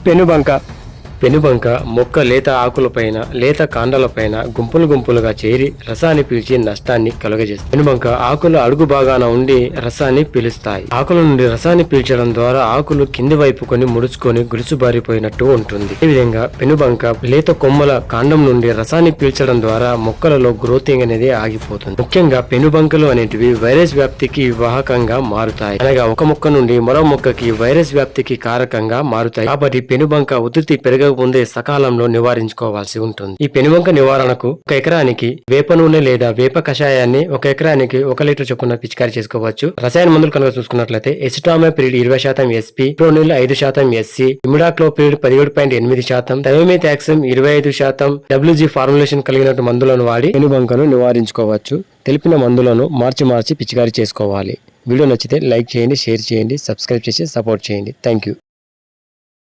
పెనుబంక పెనుబంక మొక్క లేత ఆకులపైన లేత కాండాలపైన గుంపులు గుంపులుగా చేరి రసాన్ని పీల్చి నష్టాన్ని కలుగజేస్తుంది. పెనుబంక ఆకుల అడుగు భాగాన ఉండి రసాన్ని పీలుస్తాయి. ఆకుల నుండి రసాన్ని పీల్చడం ద్వారా ఆకులు కింది వైపుకొని ముడుచుకొని గురుసుబారిపోయినట్టు ఉంటుంది. ఈ విధంగా పెనుబంక లేత కొమ్మల కాండం నుండి రసాన్ని పీల్చడం ద్వారా మొక్కలలో గ్రోతింగ్ అనేది ఆగిపోతుంది. ముఖ్యంగా పెనుబంకలు అనేటివి వైరస్ వ్యాప్తికి వాహకంగా మారుతాయి. అనగా ఒక మొక్క నుండి మరో మొక్కకి వైరస్ వ్యాప్తికి కారకంగా మారుతాయి. కాబట్టి పెనుబంక ఉధృతి పెరగ ముందే సకాలంలో నివారించుకోవాల్సి ఉంటుంది. ఈ పెనుబంక నివారణకు 1 ఎకరానికి వేప నూనె లేదా వేప కషాయాన్ని 1 ఎకరానికి 1 లీటర్ చొప్పున పిచికారీ చేసుకోవచ్చు. రసాయన మందులు కనుక చూసుకున్నట్లయితే acetamiprid 20% SP, ప్రోనిల్ 5% SC, imidacloprid 17.8%, thiamethoxam 25%, WG formulation కలిగిన మందులను వాడి పెనుబంకను నివారించుకోవచ్చు. తెలిపిన మందులను మార్చి పిచికారీ చేసుకోవాలి. వీడియో నచ్చితే లైక్ చేయండి, షేర్ చేయండి, సబ్స్క్రైబ్ చేసి సపోర్ట్ చేయండి. Thank you.